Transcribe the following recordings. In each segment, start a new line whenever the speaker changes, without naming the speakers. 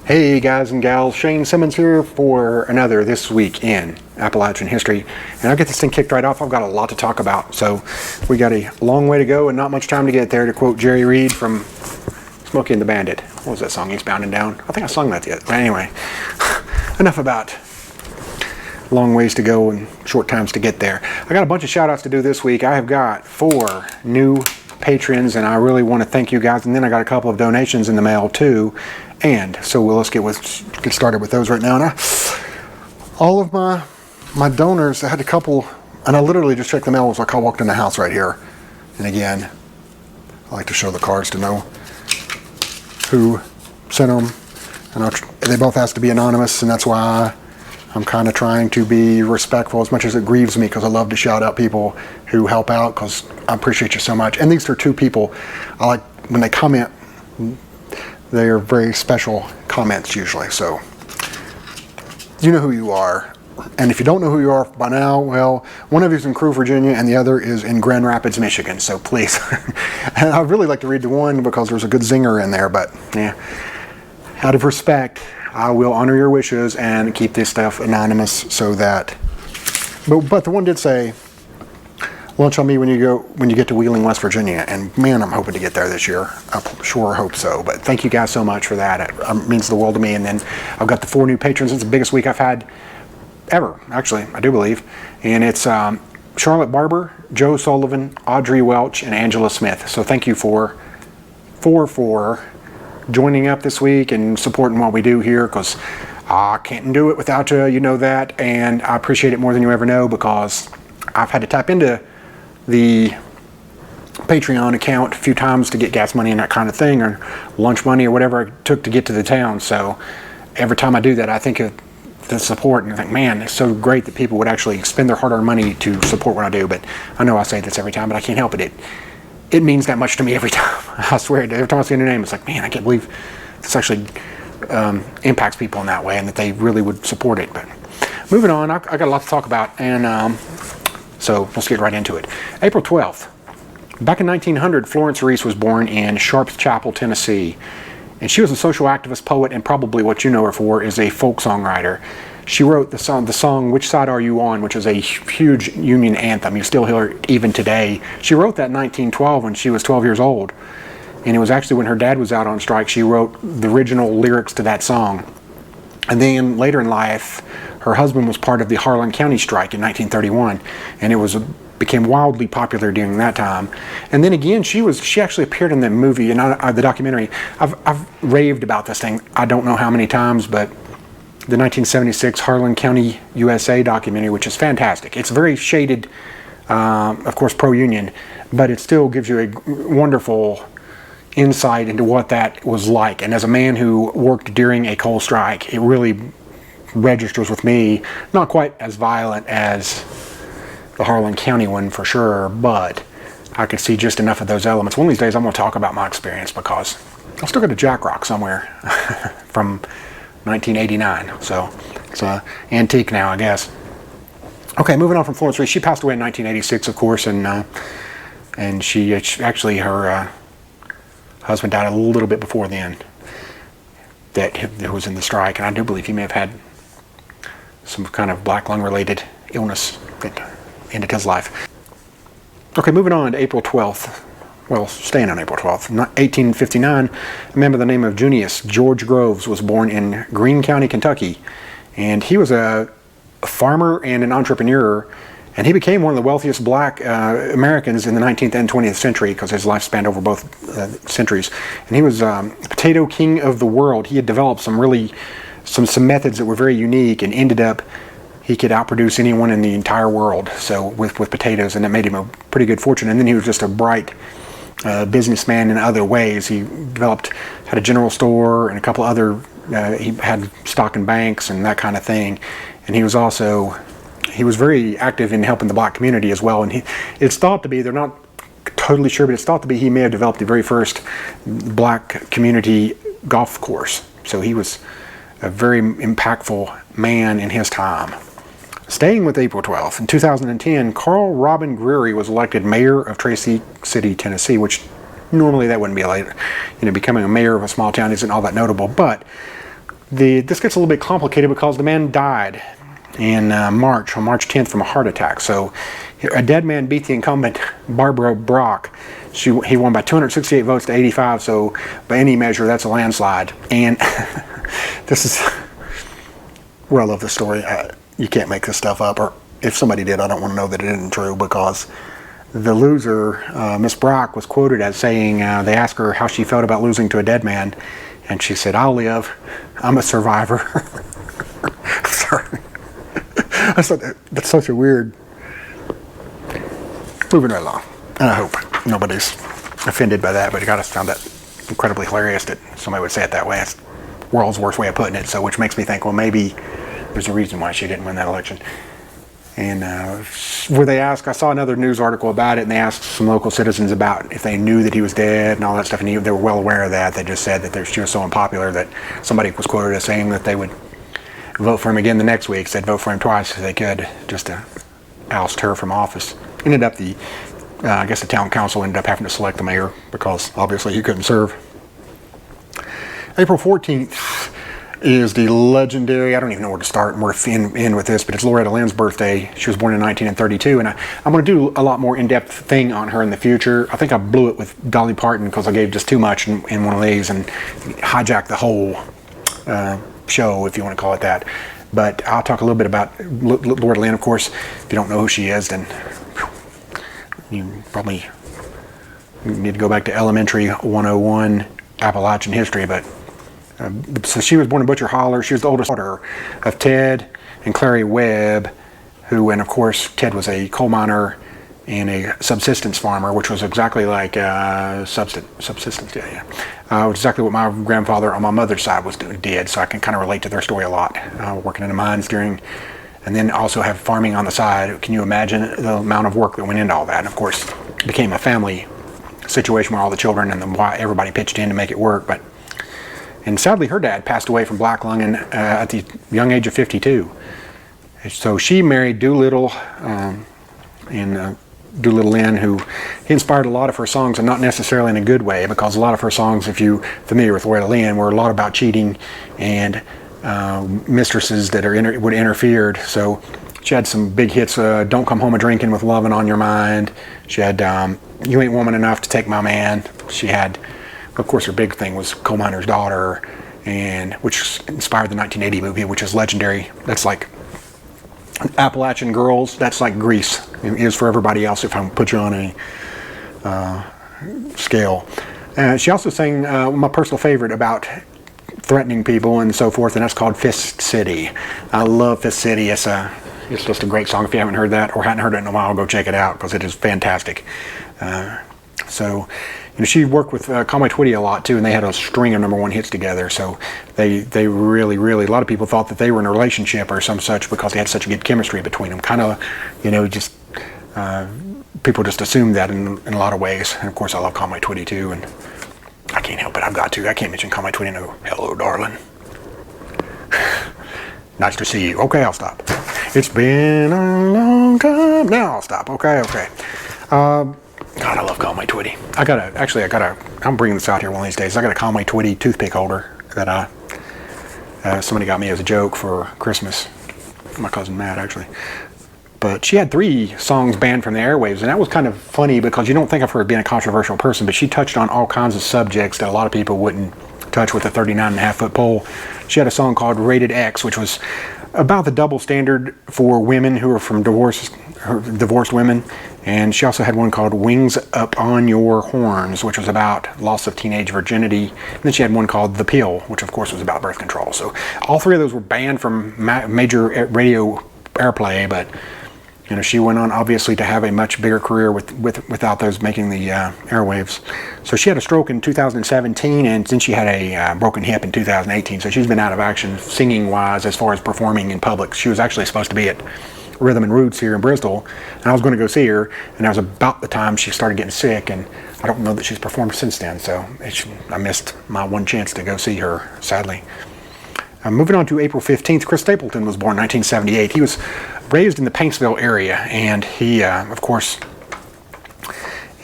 Hey guys and gals, Shane Simmons here for another This Week in Appalachian History. And I'll get this thing kicked right off. I've got a lot to talk about. So we got a long way to go and not much time to get there, to quote Jerry Reed from Smokey and the Bandit. What was that song, Eastbound and Down? I think I sung that yet. But anyway, enough about long ways to go and short times to get there. I got a bunch of shout outs to do this week. I have got 4 new patrons and I really want to thank you guys. And then I got a couple of donations in the mail too. And so let's get started with those right now. Now, all of my donors, I had a couple, and I literally just checked the mail as I walked in the house right here. And again, I like to show the cards to know who sent them. And they both asked to be anonymous, and that's why I'm kind of trying to be respectful, as much as it grieves me, because I love to shout out people who help out, because I appreciate you so much. And these are 2 people I like when they comment. They are very special comments usually, so you know who you are. And if you don't know who you are by now, well, one of you is in Crewe, Virginia, and the other is in Grand Rapids, Michigan, so please. And I'd really like to read the one because there's a good zinger in there, but yeah, out of respect, I will honor your wishes and keep this stuff anonymous so that, but the one did say, lunch on me when you get to Wheeling, West Virginia, and man, I'm hoping to get there this year. I sure hope so. But thank you guys so much for that. It means the world to me. And then I've got the 4 new patrons. It's the biggest week I've had ever, actually, I do believe. And it's Charlotte Barber, Joe Sullivan, Audrey Welch, and Angela Smith. So thank you for joining up this week and supporting what we do here, because I can't do it without you. You know that, and I appreciate it more than you ever know, because I've had to tap into the Patreon account a few times to get gas money and that kind of thing, or lunch money, or whatever it took to get to the town. So every time I do that, I think of the support and I think, man, it's so great that people would actually spend their hard-earned money to support what I do. But I know I say this every time, but I can't help it. It means that much to me every time. I swear, every time I see a new name, it's like, man, I can't believe this actually impacts people in that way, and that they really would support it. But moving on, I got a lot to talk about, and so let's get right into it. April 12th. Back in 1900, Florence Reese was born in Sharps Chapel, Tennessee. And she was a social activist, poet, and probably what you know her for is a folk songwriter. She wrote the song "Which Side Are You On?", which is a huge Union anthem. You still hear it even today. She wrote that in 1912 when she was 12 years old. And it was actually when her dad was out on strike, she wrote the original lyrics to that song. And then later in life, her husband was part of the Harlan County strike in 1931, and it became wildly popular during that time. And then again, she actually appeared in the movie and the documentary. I've raved about this thing I don't know how many times, but the 1976 Harlan County, USA documentary, which is fantastic. It's very shaded, of course, pro-union, but it still gives you a wonderful insight into what that was like. And as a man who worked during a coal strike, it really registers with me. Not quite as violent as the Harlan County one for sure, but I could see just enough of those elements. One of these days I'm going to talk about my experience, because I've still got a Jack Rock somewhere from 1989, so it's an antique now, I guess. Okay, moving on from Florence Reese. She passed away in 1986, of course, and she actually, her husband died a little bit before then, that was in the strike, and I do believe he may have had some kind of black lung related illness that ended his life. Okay, moving on to April 12th. Well, staying on April 12th, 1859, a man by the name of Junius George Groves was born in Greene County, Kentucky. And he was a farmer and an entrepreneur, and he became one of the wealthiest black Americans in the 19th and 20th century, because his life spanned over both centuries. And he was potato king of the world. He had developed some methods that were very unique, and ended up, he could outproduce anyone in the entire world, so with potatoes, and that made him a pretty good fortune. And then he was just a bright businessman in other ways. He had a general store and a couple other, he had stock in banks and that kind of thing. And he was very active in helping the black community as well. And it's thought to be, they're not totally sure, but it's thought to be he may have developed the very first black community golf course. So he was a very impactful man in his time. Staying with April 12th, in 2010, Carl Robin Greery was elected mayor of Tracy City, Tennessee, which normally that wouldn't be like, becoming a mayor of a small town isn't all that notable, but this gets a little bit complicated because the man died in on March 10th from a heart attack. So a dead man beat the incumbent Barbara Brock. He won by 268 votes to 85, so by any measure that's a landslide. And this is where I love this story. You can't make this stuff up, or if somebody did, I don't want to know that it isn't true, because the loser, Miss Brock, was quoted as saying, they asked her how she felt about losing to a dead man, and she said, "I'll live. I'm a survivor." Sorry. I thought that's such a weird. Moving right along. And I hope nobody's offended by that, but I just found that incredibly hilarious that somebody would say it that way. It's the world's worst way of putting it, so which makes me think, well, maybe there's a reason why she didn't win that election. And where they asked, I saw another news article about it, and they asked some local citizens about if they knew that he was dead and all that stuff, and they were well aware of that. They just said that she was so unpopular that somebody was quoted as saying that they would vote for him again the next week. Said vote for him twice if they could, just to oust her from office. Ended up I guess the town council ended up having to select the mayor because obviously he couldn't serve. April 14th is the legendary, I don't even know where to start and where to end with this, but it's Loretta Lynn's birthday. She was born in 1932, and I'm going to do a lot more in-depth thing on her in the future. I think I blew it with Dolly Parton because I gave just too much in one of these and hijacked the whole show, if you want to call it that. But I'll talk a little bit about Loretta Lynn, of course. If you don't know who she is, then you probably need to go back to elementary 101 Appalachian history. But so she was born in Butcher Holler. She was the oldest daughter of Ted and Clary Webb, and of course Ted was a coal miner and a subsistence farmer, which was exactly like subsistence. Exactly what my grandfather on my mother's side did. So I can kind of relate to their story a lot. Working in the mines and then also have farming on the side. Can you imagine the amount of work that went into all that? And of course, it became a family situation where all the children and everybody pitched in to make it work. And sadly, her dad passed away from black lung at the young age of 52. So she married Doolittle, Doolittle Lynn, who he inspired a lot of her songs, and not necessarily in a good way, because a lot of her songs, if you're familiar with Loretta Lynn, were a lot about cheating and mistresses that would interfered. So she had some big hits, Don't Come Home A-Drinkin' with Lovin' on Your Mind. She had You Ain't Woman Enough to Take My Man. She had, of course, her big thing was Coal Miner's Daughter, which inspired the 1980 movie, which is legendary. That's like Appalachian Girls. That's like Grease. It is for everybody else if I put you on a scale. She also sang my personal favorite about threatening people and so forth, and that's called Fist City. I love Fist City. It's just a great song. If you haven't heard that or hadn't heard it in a while, go check it out because it is fantastic. She worked with Conway Twitty a lot too, and they had a string of #1 hits together. So they really, a lot of people thought that they were in a relationship or some such because they had such a good chemistry between them. Kind of, just people just assumed that in a lot of ways. And of course, I love Conway Twitty too, and I can't help it. I can't mention Conway Twitty and go, "Hello, darling. Nice to see you." Okay, I'll stop. It's been a long time. Now I'll stop. Okay. God, I love Conway Twitty. I'm bringing this out here one of these days. I got a Conway Twitty toothpick holder that somebody got me as a joke for Christmas. My cousin Matt, actually. But she had 3 songs banned from the airwaves, and that was kind of funny because you don't think of her as being a controversial person, but she touched on all kinds of subjects that a lot of people wouldn't touch with a 39.5-foot pole. She had a song called Rated X, which was about the double standard for women who are from divorced women. And she also had one called Wings Up on Your Horns, which was about loss of teenage virginity. And then she had one called The Pill, which of course was about birth control. So all 3 of those were banned from major radio airplay, but she went on obviously to have a much bigger career without those making the airwaves. So she had a stroke in 2017, and then she had a broken hip in 2018. So she's been out of action singing wise as far as performing in public. She was actually supposed to be at Rhythm and Roots here in Bristol, and I was going to go see her, and that was about the time she started getting sick, and I don't know that she's performed since then, so I missed my one chance to go see her, sadly. Moving on to April 15th, Chris Stapleton was born in 1978. He was raised in the Paintsville area, and he, of course,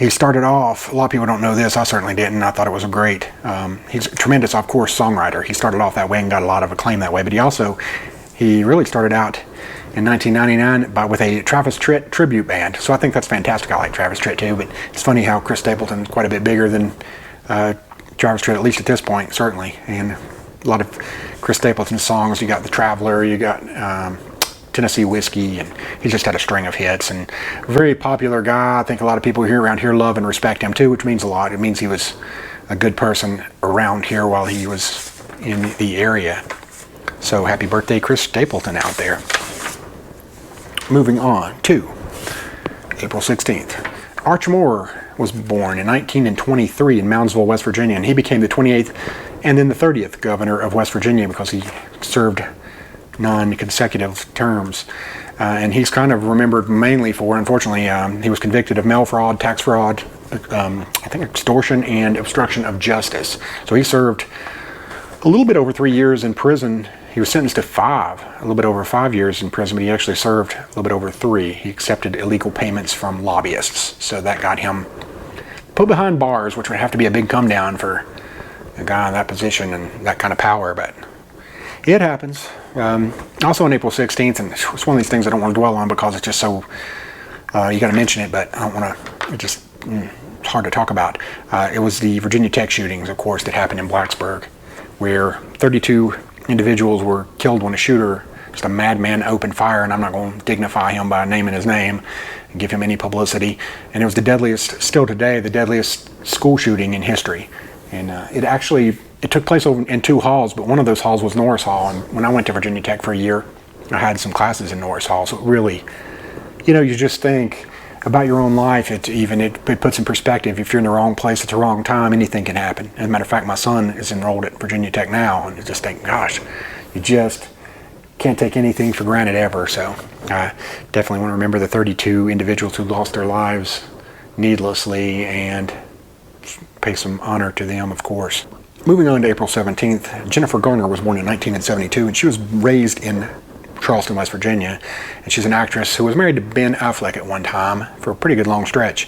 He started off, a lot of people don't know this, I certainly didn't, I thought it was a great, he's a tremendous, of course, songwriter. He started off that way and got a lot of acclaim that way, but he really started out in 1999 with a Travis Tritt tribute band. So I think that's fantastic. I like Travis Tritt too, but it's funny how Chris Stapleton's quite a bit bigger than Travis Tritt, at least at this point, certainly. And a lot of Chris Stapleton's songs, you got The Traveler, you got Tennessee Whiskey, and he just had a string of hits, and a very popular guy. I think a lot of people around here love and respect him too, which means a lot. It means he was a good person around here while he was in the area. So happy birthday, Chris Stapleton out there. Moving on to April 16th. Arch Moore was born in 1923 in Moundsville, West Virginia, and he became the 28th and then the 30th governor of West Virginia because he served non-consecutive terms. And he's kind of remembered mainly for, unfortunately, he was convicted of mail fraud, tax fraud, I think extortion, and obstruction of justice. So he served a little bit over 3 years in prison. He was sentenced to a little bit over 5 years in prison, but he actually served a little bit over 3. He accepted illegal payments from lobbyists, so that got him put behind bars, which would have to be a big come down for a guy in that position and that kind of power, but it happens. Also on April 16th, and it's one of these things I don't want to dwell on because it's just so, you got to mention it, but I don't want to, it's hard to talk about. It was the Virginia Tech shootings, of course, that happened in Blacksburg, where 32 individuals were killed when a shooter, just a madman, opened fire, and I'm not going to dignify him by naming his name and give him any publicity. And it was the deadliest, still today, the deadliest school shooting in history. And it took place over in 2 halls, but one of those halls was Norris Hall. And when I went to Virginia Tech for a year, I had some classes in Norris Hall. So it really, you just think about your own life. It puts in perspective. If you're in the wrong place at the wrong time, anything can happen. As a matter of fact, my son is enrolled at Virginia Tech now, and I just think, gosh, you just can't take anything for granted ever. So I definitely want to remember the 32 individuals who lost their lives needlessly and pay some honor to them, of course. Moving on to April 17th, Jennifer Garner was born in 1972, and she was raised in Charleston, West Virginia, and she's an actress who was married to Ben Affleck at one time for a pretty good long stretch.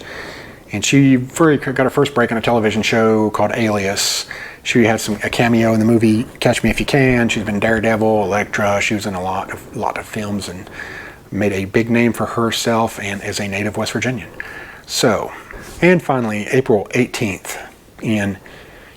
And she got her first break on a television show called Alias. She had a cameo in the movie Catch Me If You Can. She's been Daredevil, Elektra. She was in a lot of films and made a big name for herself and as a native West Virginian. So, and finally, April 18th in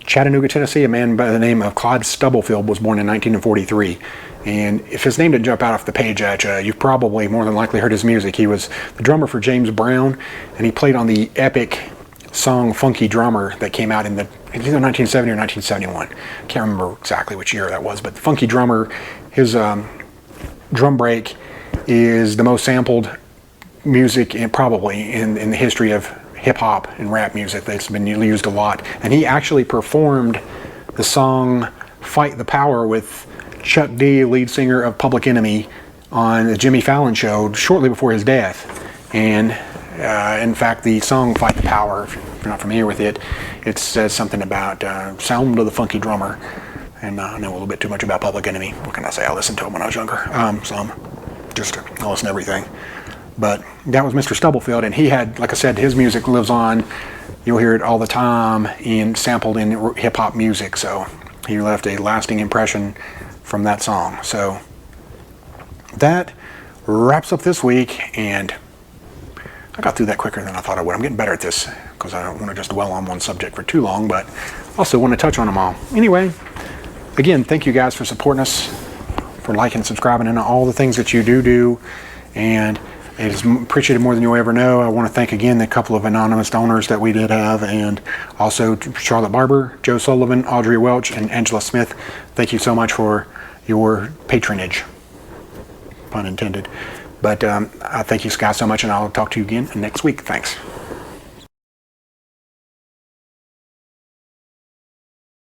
Chattanooga, Tennessee, a man by the name of Clyde Stubblefield was born in 1943. And if his name didn't jump out off the page at you, you've probably more than likely heard his music. He was the drummer for James Brown, and he played on the epic song Funky Drummer that came out in either 1970 or 1971. I can't remember exactly which year that was, but Funky Drummer, his drum break is the most sampled music probably in the history of hip-hop and rap music that's been used a lot. And he actually performed the song Fight the Power with Chuck D, lead singer of Public Enemy, on the Jimmy Fallon show shortly before his death. And in fact, the song Fight the Power, if you're not familiar with it, it says something about sound of the funky drummer. And I know a little bit too much about Public Enemy. What can I say? I listened to him when I was younger. I listen to everything. But that was Mr. Stubblefield, and he had, like I said, his music lives on. You'll hear it all the time and sampled in hip-hop music, so he left a lasting impression from that song. So that wraps up this week, and I got through that quicker than I thought I would. I'm getting better at this because I don't want to just dwell on one subject for too long, but also want to touch on them all. Anyway, again, thank you guys for supporting us, for liking, subscribing, and all the things that you do, and it is appreciated more than you'll ever know. I want to thank again the couple of anonymous donors that we did have, and also Charlotte Barber, Joe Sullivan, Audrey Welch, and Angela Smith. Thank you so much for your patronage, pun intended. But I thank you guys so much, and I'll talk to you again next week. Thanks.